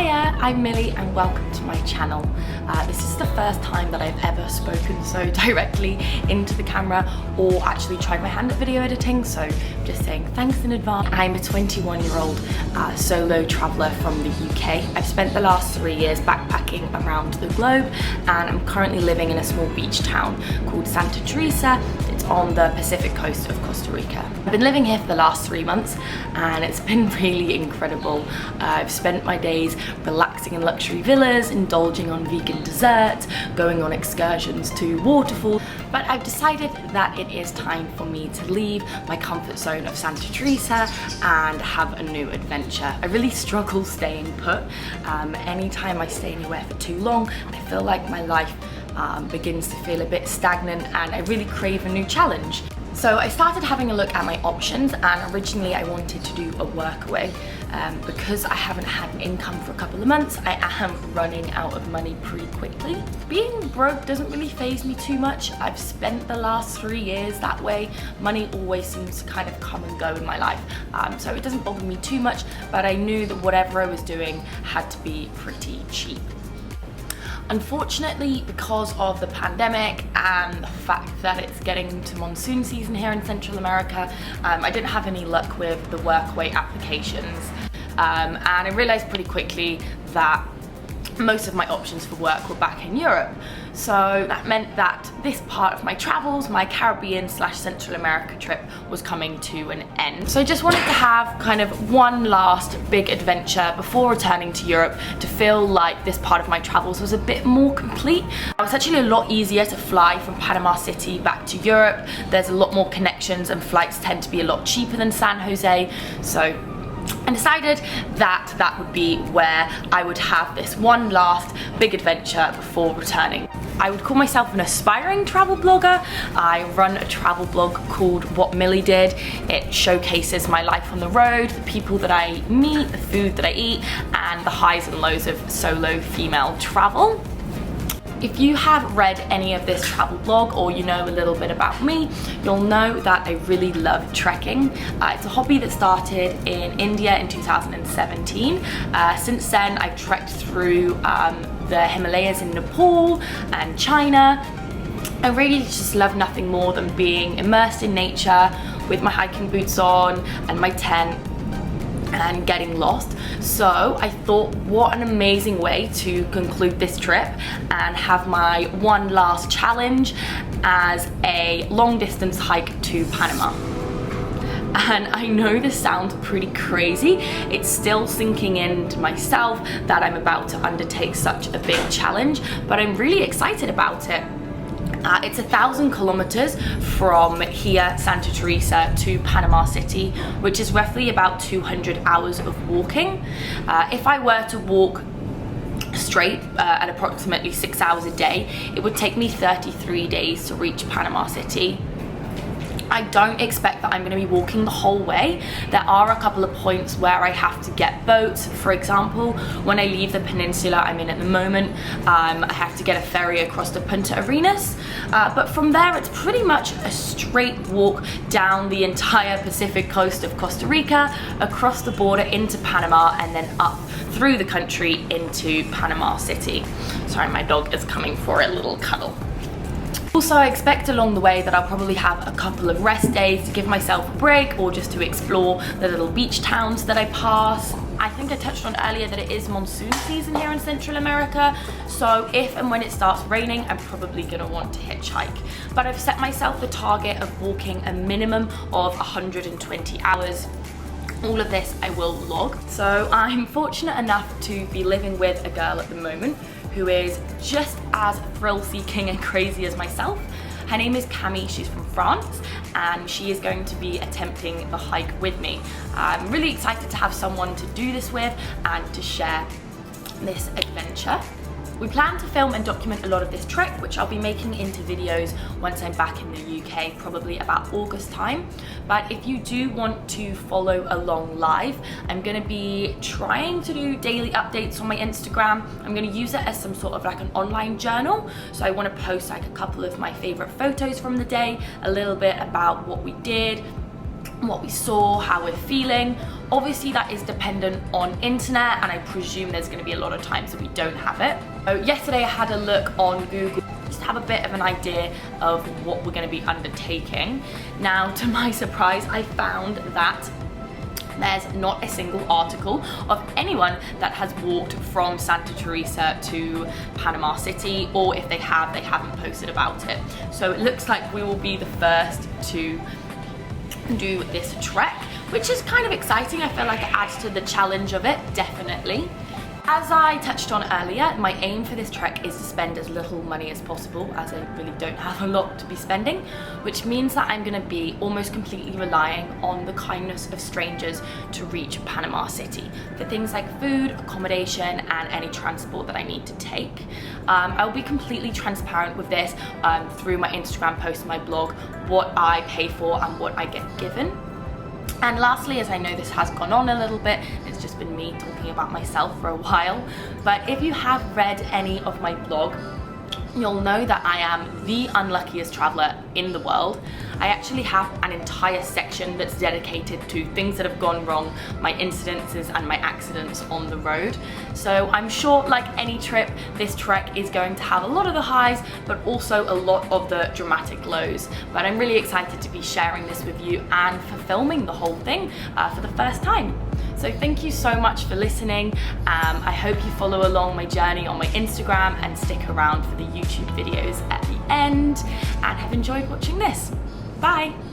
Hiya, I'm Millie and welcome to my channel. This is the first time that I've ever spoken so directly into the camera or actually tried my hand at video editing, so I'm just saying thanks in advance. I'm a 21-year-old solo traveller from the UK. I've spent the last 3 years backpacking around the globe and I'm currently living in a small beach town called Santa Teresa. It's on the Pacific coast of Costa Rica. I've been living here for the last 3 months and it's been really incredible. I've spent my days relaxing in luxury villas, indulging on vegan desserts, going on excursions to waterfalls, but I've decided that it is time for me to leave my comfort zone of Santa Teresa and have a new adventure. I really struggle staying put. Anytime I stay anywhere for too long, I feel like my life begins to feel a bit stagnant and I really crave a new challenge. So I started having a look at my options, and originally I wanted to do a workaway. Because I haven't had an income for a couple of months, I am running out of money pretty quickly. Being broke doesn't really faze me too much. I've spent the last 3 years that way. Money always seems to kind of come and go in my life. So it doesn't bother me too much, but I knew that whatever I was doing had to be pretty cheap. Unfortunately, because of the pandemic and the fact that it's getting to monsoon season here in Central America, I didn't have any luck with the workaway applications. And I realized pretty quickly that most of my options for work were back in Europe. So that meant that this part of my travels, my Caribbean/Central America trip, was coming to an end. So I just wanted to have kind of one last big adventure before returning to Europe to feel like this part of my travels was a bit more complete. It's actually a lot easier to fly from Panama City back to Europe. There's a lot more connections and flights tend to be a lot cheaper than San Jose. So I decided that that would be where I would have this one last big adventure before returning. I would call myself an aspiring travel blogger. I run a travel blog called What Millie Did. It showcases my life on the road, the people that I meet, the food that I eat, and the highs and lows of solo female travel. If you have read any of this travel blog or you know a little bit about me, you'll know that I really love trekking. It's a hobby that started in India in 2017. Since then, I've trekked through the Himalayas in Nepal and China. I really just love nothing more than being immersed in nature with my hiking boots on and my tent and getting lost. So I thought, what an amazing way to conclude this trip and have my one last challenge as a long distance hike to Panama. And I know this sounds pretty crazy. It's still sinking into myself that I'm about to undertake such a big challenge, but I'm really excited about it. It's 1,000 kilometers from here, Santa Teresa, to Panama City, which is roughly about 200 hours of walking. If I were to walk straight at approximately 6 hours a day, it would take me 33 days to reach Panama City. I don't expect that I'm going to be walking the whole way. There are a couple of points where I have to get boats. For example, when I leave the peninsula I'm in at the moment, I have to get a ferry across to Punta Arenas. But from there it's pretty much a straight walk down the entire Pacific coast of Costa Rica, across the border into Panama, and then up through the country into Panama City. Sorry, my dog is coming for a little cuddle. Also, I expect along the way that I'll probably have a couple of rest days to give myself a break or just to explore the little beach towns that I pass. I think I touched on earlier that it is monsoon season here in Central America, so if and when it starts raining, I'm probably gonna want to hitchhike. But I've set myself the target of walking a minimum of 120 hours. All of this I will log. So I'm fortunate enough to be living with a girl at the moment who is just as thrill-seeking and crazy as myself. Her name is Camille, she's from France, and she is going to be attempting the hike with me. I'm really excited to have someone to do this with and to share this adventure. We plan to film and document a lot of this trek, which I'll be making into videos once I'm back in the UK, probably about August time. But if you do want to follow along live, I'm gonna be trying to do daily updates on my Instagram. I'm gonna use it as some sort of like an online journal. So I wanna post like a couple of my favorite photos from the day, a little bit about what we did, what we saw, how we're feeling. Obviously that is dependent on internet, and I presume there's going to be a lot of times that we don't have it. So yesterday I had a look on Google just to have a bit of an idea of what we're going to be undertaking. Now, to my surprise, I found that there's not a single article of anyone that has walked from Santa Teresa to Panama City, or if they have, they haven't posted about it. So it looks like we will be the first to do this trek, which is kind of exciting. I feel like it adds to the challenge of it, definitely. As I touched on earlier, my aim for this trek is to spend as little money as possible, as I really don't have a lot to be spending, which means that I'm going to be almost completely relying on the kindness of strangers to reach Panama City for things like food, accommodation, and any transport that I need to take. I'll be completely transparent with this through my Instagram post and my blog, what I pay for and what I get given. And lastly, as I know this has gone on a little bit, it's just been me talking about myself for a while, but if you have read any of my blog, you'll know that I am the unluckiest traveller in the world. I actually have an entire section that's dedicated to things that have gone wrong, my incidences and my accidents on the road. So I'm sure, like any trip, this trek is going to have a lot of the highs, but also a lot of the dramatic lows. But I'm really excited to be sharing this with you and for filming the whole thing for the first time. So thank you so much for listening. I hope you follow along my journey on my Instagram and stick around for the YouTube videos at the end, and have enjoyed watching this. Bye.